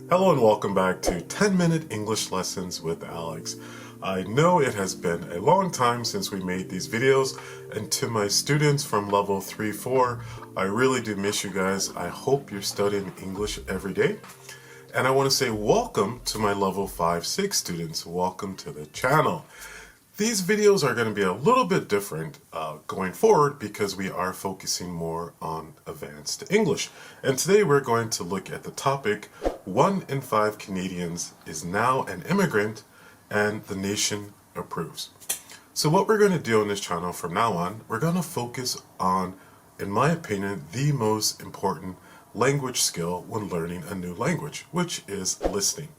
Hello and welcome back to 10-Minute English Lessons with Alex. I know it has been a long time since we made these videos, and to my students from level 3-4, I really do miss you guys. I hope you're studying English every day. And I want to say welcome to my level 5-6 students. Welcome to the channel. These videos are going to be a little bit different going forward because we are focusing more on advanced English. And today we're going to look at the topic, 1 in 5 Canadians is now an immigrant and the nation approves. So what we're going to do on this channel from now on, we're going to focus on, in my opinion, the most important language skill when learning a new language, which is listening.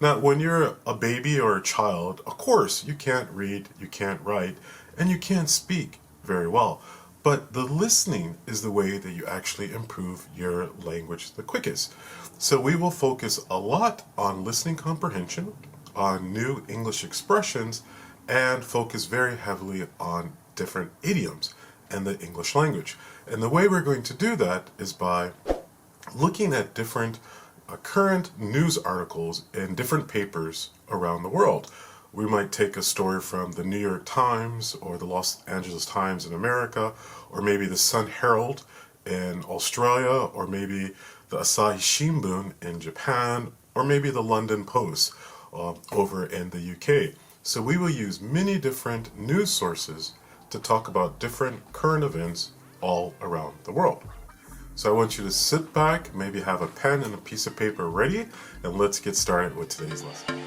Now, when you're a baby or a child, of course, you can't read, you can't write, and you can't speak very well. But the listening is the way that you actually improve your language the quickest. So we will focus a lot on listening comprehension, on new English expressions, and focus very heavily on different idioms in the English language. And the way we're going to do that is by looking at different current news articles in different papers around the world. We might take a story from the New York Times or the Los Angeles Times in America, or maybe the Sun Herald in Australia, or maybe the Asahi Shimbun in Japan, or maybe the London Post over in the UK. So we will use many different news sources to talk about different current events all around the world. So I want you to sit back, maybe have a pen and a piece of paper ready, and let's get started with today's lesson.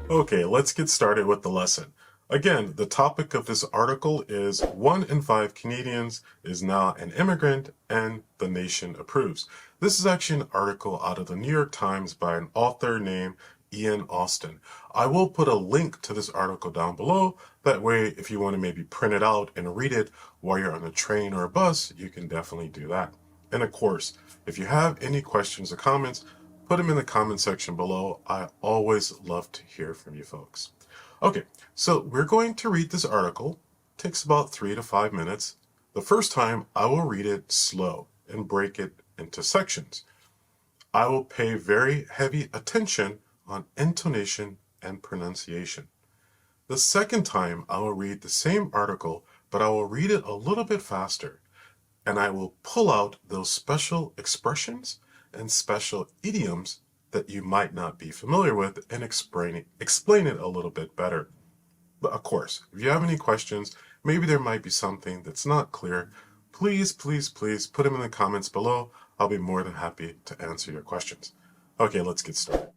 Okay, let's get started with the lesson. Again, the topic of this article is 1 in 5 Canadians is now an immigrant and the nation approves. This is actually an article out of the New York Times by an author named Ian Austin. I will put a link to this article down below. That way, if you want to maybe print it out and read it while you're on a train or a bus, you can definitely do that. And of course, if you have any questions or comments, put them in the comment section below. I always love to hear from you folks. Okay, so we're going to read this article. It takes about 3 to 5 minutes. The first time, I will read it slow and break it into sections. I will pay very heavy attention on intonation and pronunciation. The second time, I will read the same article, but I will read it a little bit faster, and I will pull out those special expressions and special idioms that you might not be familiar with and explain it a little bit better. But of course, if you have any questions, maybe there might be something that's not clear, please put them in the comments below. I'll be more than happy to answer your questions. Okay, let's get started.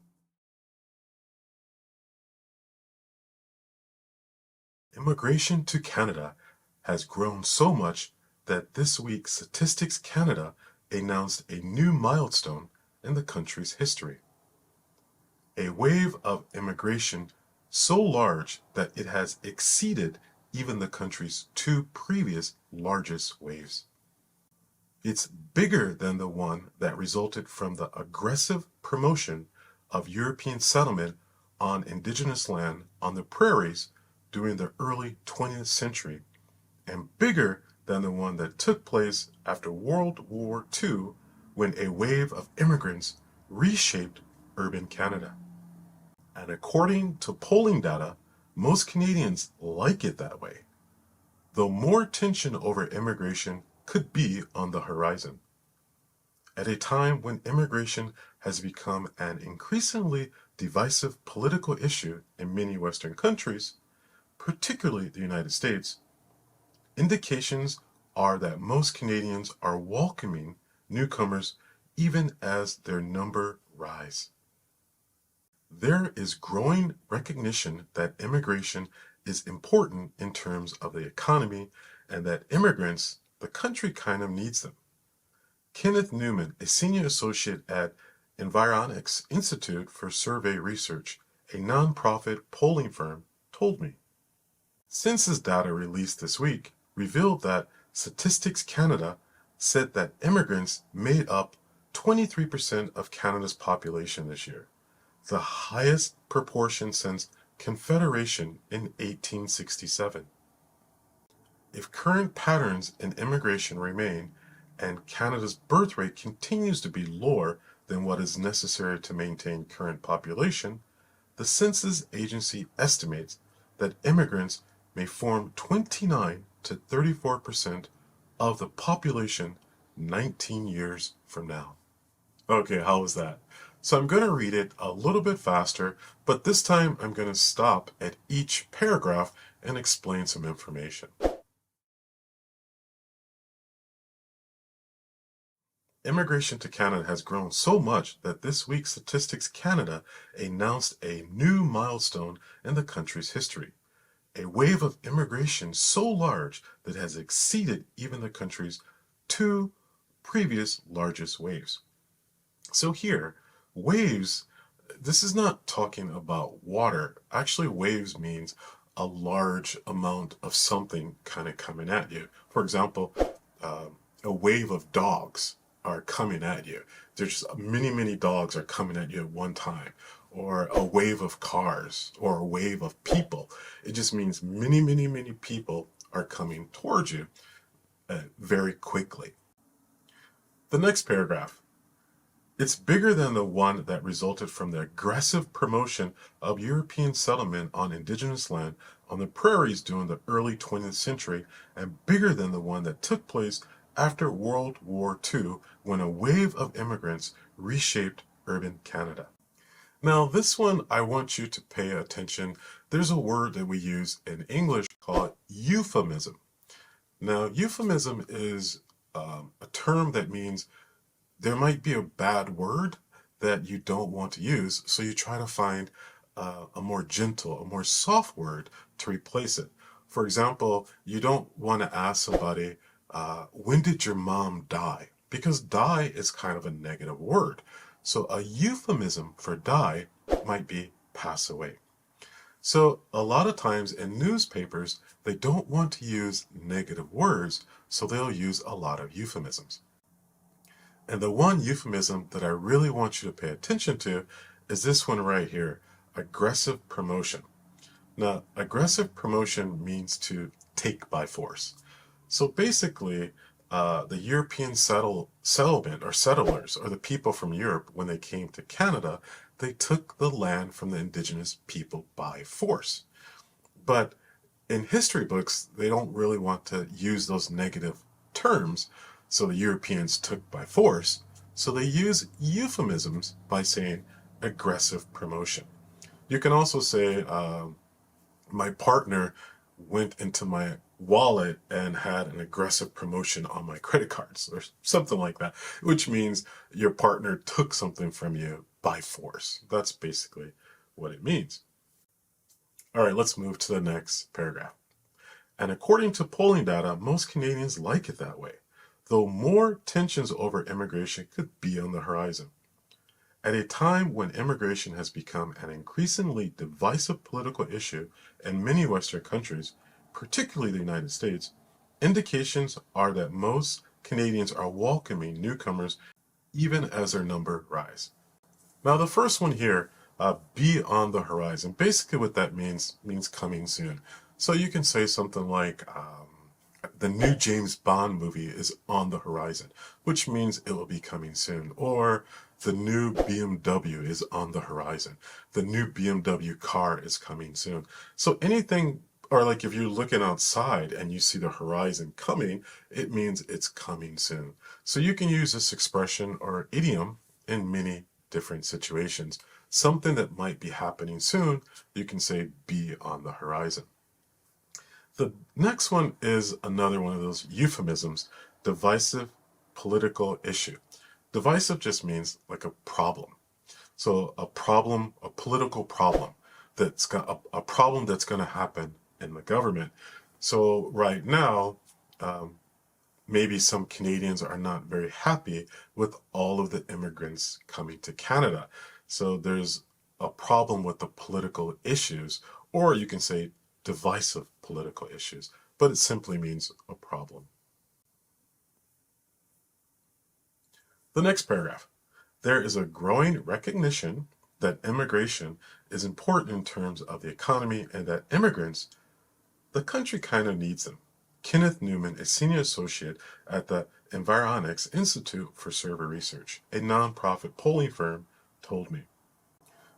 Immigration to Canada has grown so much that this week Statistics Canada announced a new milestone in the country's history. A wave of immigration so large that it has exceeded even the country's 2 previous largest waves. It's bigger than the one that resulted from the aggressive promotion of European settlement on indigenous land on the prairies during the early 20th century, and bigger than the one that took place after World War II when a wave of immigrants reshaped urban Canada. And according to polling data, most Canadians like it that way, though more tension over immigration could be on the horizon. At a time when immigration has become an increasingly divisive political issue in many Western countries, particularly the United States, indications are that most Canadians are welcoming newcomers even as their number rise. There is growing recognition that immigration is important in terms of the economy and that immigrants, the country kind of needs them. Kenneth Newman, a senior associate at Environics Institute for Survey Research, a nonprofit polling firm, told me. Census data released this week revealed that Statistics Canada said that immigrants made up 23% of Canada's population this year, the highest proportion since Confederation in 1867. If current patterns in immigration remain, and Canada's birth rate continues to be lower than what is necessary to maintain current population, the Census Agency estimates that immigrants may form 29 to 34% of the population 19 years from now. Okay, how was that? So I'm going to read it a little bit faster, but this time I'm going to stop at each paragraph and explain some information. Immigration to Canada has grown so much that this week Statistics Canada announced a new milestone in the country's history. A wave of immigration so large that it has exceeded even the country's two previous largest waves. So here, waves, this is not talking about water. Actually, waves means a large amount of something kind of coming at you. For example, a wave of dogs are coming at you. There's just many dogs are coming at you at one time. Or a wave of cars, or a wave of people. It just means many people are coming towards you very quickly. The next paragraph. It's bigger than the one that resulted from the aggressive promotion of European settlement on indigenous land on the prairies during the early 20th century, and bigger than the one that took place after World War II when a wave of immigrants reshaped urban Canada. Now, this one, I want you to pay attention. There's a word that we use in English called euphemism. Now, euphemism is a term that means there might be a bad word that you don't want to use, so you try to find a more gentle, a more soft word to replace it. For example, you don't want to ask somebody, when did your mom die? Because die is kind of a negative word. So a euphemism for die might be pass away. So a lot of times in newspapers, they don't want to use negative words, so they'll use a lot of euphemisms. And the one euphemism that I really want you to pay attention to is this one right here, aggressive promotion. Now, aggressive promotion means to take by force. So basically, the European settlement or settlers or the people from Europe, when they came to Canada, they took the land from the indigenous people by force. But in history books, they don't really want to use those negative terms. So the Europeans took by force. So they use euphemisms by saying aggressive promotion. You can also say, my partner went into my wallet and had an aggressive promotion on my credit cards or something like that, which means your partner took something from you by force. That's basically what it means. All right, let's move to the next paragraph. And according to polling data, most Canadians like it that way, though more tensions over immigration could be on the horizon. At a time when immigration has become an increasingly divisive political issue in many Western countries, particularly the United States, indications are that most Canadians are welcoming newcomers even as their number rise. Now the first one here, be on the horizon. Basically what that means coming soon. So you can say something like, the new James Bond movie is on the horizon, which means it will be coming soon. Or the new BMW is on the horizon. The new BMW car is coming soon. So anything, or like if you're looking outside and you see the horizon coming, it means it's coming soon. So you can use this expression or idiom in many different situations. Something that might be happening soon, you can say be on the horizon. The next one is another one of those euphemisms, divisive political issue. Divisive just means like a problem. So a problem, a political problem, that's got a problem that's going to happen in the government. So right now, maybe some Canadians are not very happy with all of the immigrants coming to Canada. So there's a problem with the political issues, or you can say divisive political issues, but it simply means a problem. The next paragraph. There is a growing recognition that immigration is important in terms of the economy and that immigrants, the country kind of needs them. Kenneth Newman, a senior associate at the Environics Institute for Survey Research, a nonprofit polling firm, told me.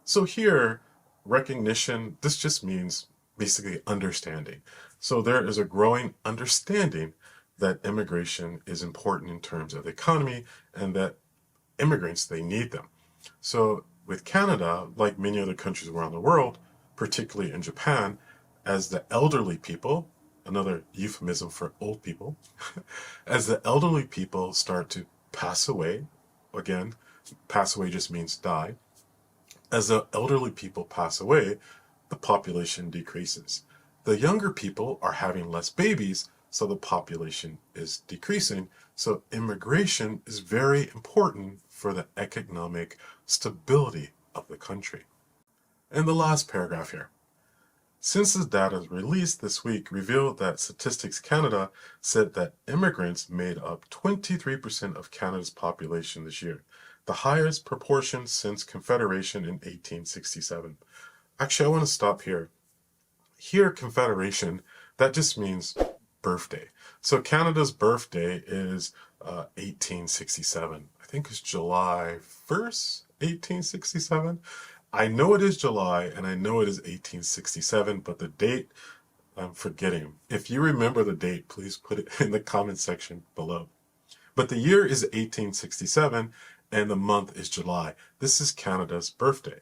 So here, recognition, this just means basically understanding. So there is a growing understanding that immigration is important in terms of the economy and that immigrants, they need them. So with Canada, like many other countries around the world, particularly in Japan, as the elderly people, another euphemism for old people, as the elderly people start to pass away, again, pass away just means die, as the elderly people pass away, the population decreases. The younger people are having less babies, so the population is decreasing. So immigration is very important for the economic stability of the country. And the last paragraph here. Census data released this week revealed that Statistics Canada said that immigrants made up 23% of Canada's population this year, the highest proportion since Confederation in 1867. Actually, I want to stop here. Here, Confederation, that just means birthday. So Canada's birthday is 1867. I think it's July 1st, 1867. I know it is July and I know it is 1867, but the date, I'm forgetting. If you remember the date, please put it in the comment section below. But the year is 1867 and the month is July. This is Canada's birthday.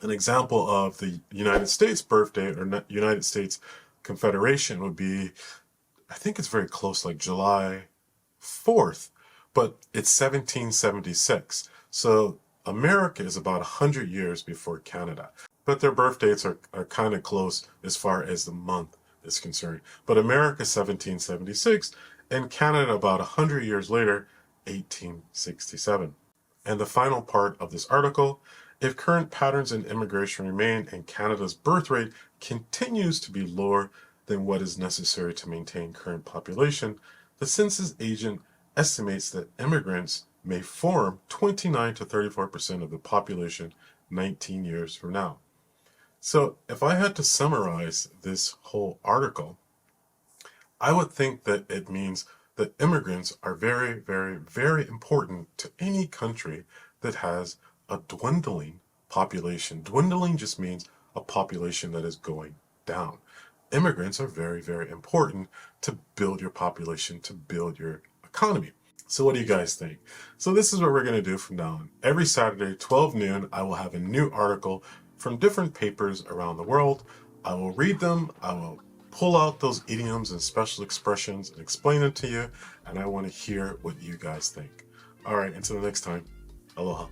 An example of the United States birthday or United States Confederation would be, I think it's very close, like July 4th, but it's 1776. So America is about 100 years before Canada, but their birth dates are kind of close as far as the month is concerned. But America 1776 and Canada about 100 years later, 1867. And the final part of this article, if current patterns in immigration remain and Canada's birth rate continues to be lower than what is necessary to maintain current population, the census agent estimates that immigrants may form 29 to 34% of the population 19 years from now. So if I had to summarize this whole article, I would think that it means that immigrants are very, very, very important to any country that has a dwindling population. Dwindling just means a population that is going down. Immigrants are very, very important to build your population, to build your economy. So what do you guys think? So this is what we're going to do from now on. Every Saturday, 12 noon, I will have a new article from different papers around the world. I will read them. I will pull out those idioms and special expressions and explain them to you. And I want to hear what you guys think. All right, until next time, aloha.